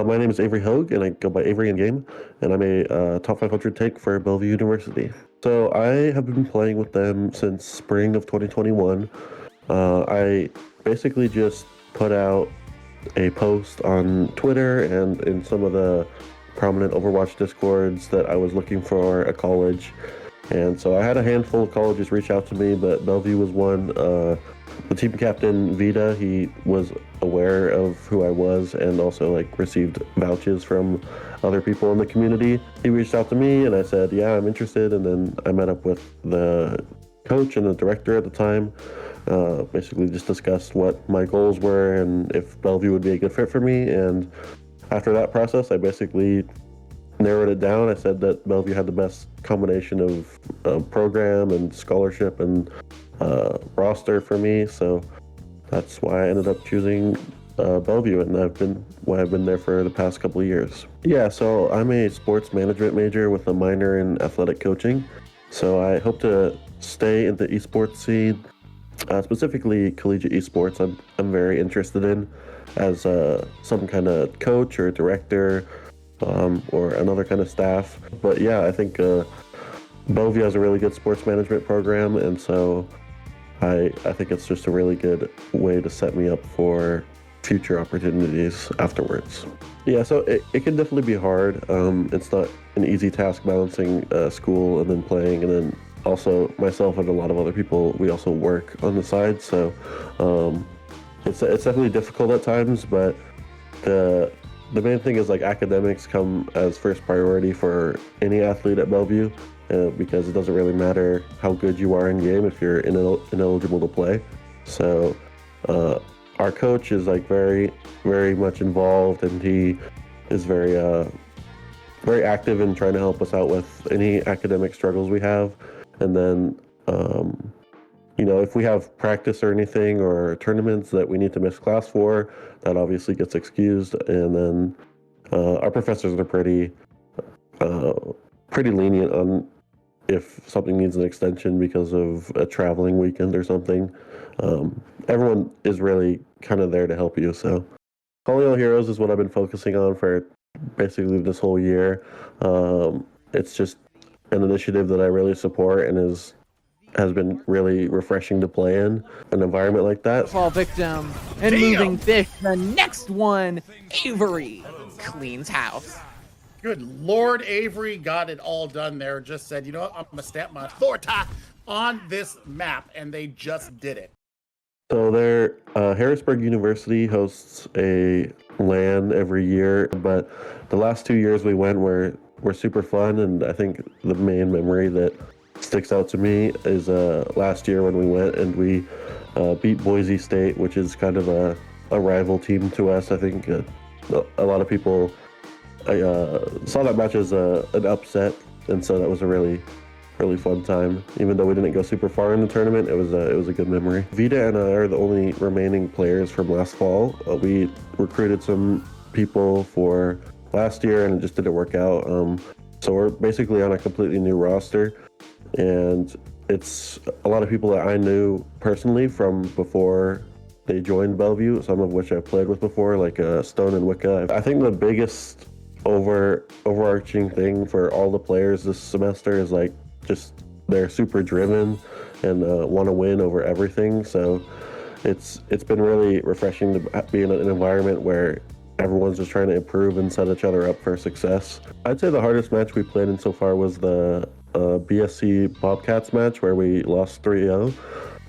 My name is Avery Hogue, and I go by Avery in game, and I'm a top 500 take for Bellevue University. So I have been playing with them since spring of 2021. I basically just put out a post on Twitter and in some of the prominent Overwatch discords that I was looking for a college. And so I had a handful of colleges reach out to me, but Bellevue was one. The team captain, Vita, he was aware of who I was and also received vouchers from other people in the community. He reached out to me and I said, yeah, I'm interested. And then I met up with the coach and the director at the time. Basically just discussed what my goals were and if Bellevue would be a good fit for me. And after that process, I basically narrowed it down. I said that Bellevue had the best combination of program and scholarship and roster for me, so that's why I ended up choosing Bellevue, and I've been there for the past couple of years. Yeah, so I'm a sports management major with a minor in athletic coaching, so I hope to stay in the esports scene, specifically collegiate esports. I'm very interested in as some kind of coach or director or another kind of staff. But yeah, I think Bellevue has a really good sports management program, and so I think it's just a really good way to set me up for future opportunities afterwards. Yeah, so it can definitely be hard. It's not an easy task balancing school and then playing, and then also myself and a lot of other people, we also work on the side. So it's definitely difficult at times, but the main thing is academics come as first priority for any athlete at Bellevue. Because it doesn't really matter how good you are in game if you're ineligible to play. So our coach is very, very much involved, and he is very active in trying to help us out with any academic struggles we have. And then if we have practice or anything or tournaments that we need to miss class for, that obviously gets excused. And then our professors are pretty lenient on if something needs an extension because of a traveling weekend or something. Everyone is really kind of there to help you. So Calling All Heroes is what I've been focusing on for basically this whole year. It's just an initiative that I really support and has been really refreshing to play in an environment like that. Fall victim and moving fish. The next one, Av2ry cleans house. Good Lord, Avery got it all done there. Just said, you know what, I'm going to stamp my authority on this map, and they just did it. So Harrisburg University hosts a LAN every year, but the last 2 years we went were super fun, and I think the main memory that sticks out to me is last year when we went and we beat Boise State, which is kind of a rival team to us. I think a lot of people saw that match as an upset, and so that was a really, really fun time. Even though we didn't go super far in the tournament, it was a good memory. Vita and I are the only remaining players from last fall. We recruited some people for last year, and it just didn't work out. So we're basically on a completely new roster, and it's a lot of people that I knew personally from before they joined Bellevue, some of which I've played with before, like Stone and Wicca. I think the biggest overarching thing for all the players this semester is just they're super driven and want to win over everything. So it's been really refreshing to be in an environment where everyone's just trying to improve and set each other up for success. I'd say the hardest match we played in so far was the BSC Bobcats match where we lost 3-0.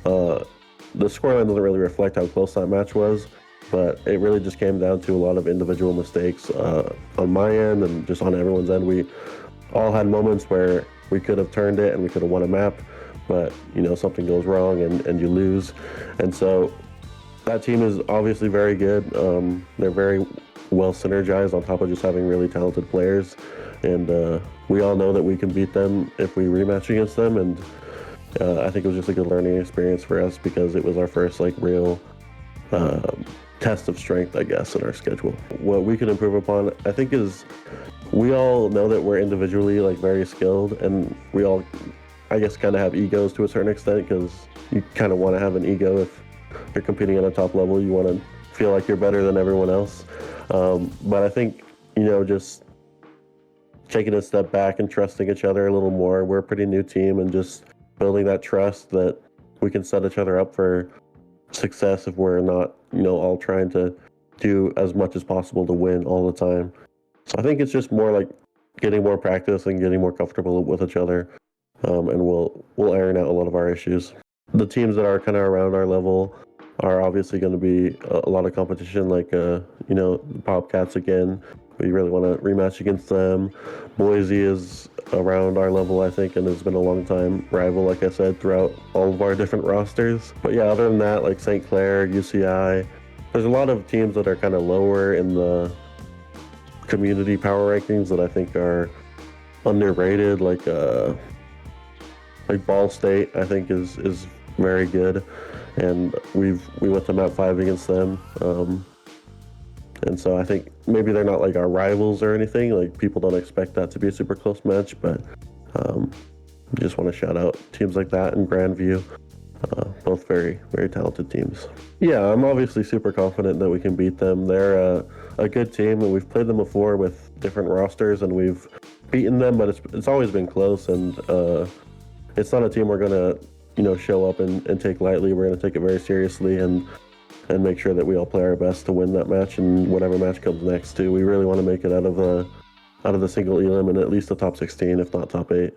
The scoreline doesn't really reflect how close that match was, but it really just came down to a lot of individual mistakes on my end and just on everyone's end. We all had moments where we could have turned it and we could have won a map, but something goes wrong and you lose. And so that team is obviously very good. They're very well synergized on top of just having really talented players. And we all know that we can beat them if we rematch against them. And I think it was just a good learning experience for us because it was our first real test of strength, I guess, in our schedule. What we can improve upon, I think, is we all know that we're individually very skilled, and we all, I guess, kind of have egos to a certain extent because you kind of want to have an ego if you're competing at a top level. You want to feel like you're better than everyone else. But I think, just taking a step back and trusting each other a little more. We're a pretty new team, and just building that trust that we can set each other up for success if we're not, all trying to do as much as possible to win all the time. So I think it's just more like getting more practice and getting more comfortable with each other, and we'll iron out a lot of our issues. The teams that are kind of around our level are obviously going to be a lot of competition, like the Popcats again. We really want to rematch against them. Boise is around our level, I think, and has been a long time rival, like I said, throughout all of our different rosters. But yeah, other than that, like St. Clair, UCI, there's a lot of teams that are kind of lower in the community power rankings that I think are underrated, like Ball State, I think is very good, and we went to map 5 against them, and so I think maybe they're not like our rivals or anything. Like, people don't expect that to be a super close match, but just want to shout out teams like that and Grandview, both very, very talented teams. Yeah, I'm obviously super confident that we can beat them. They're a good team, and we've played them before with different rosters, and we've beaten them, but it's always been close, and it's not a team we're gonna show up and take lightly. We're gonna take it very seriously and make sure that we all play our best to win that match, and whatever match comes next too. We really want to make it out of the single elim and at least the top 16, if not top 8.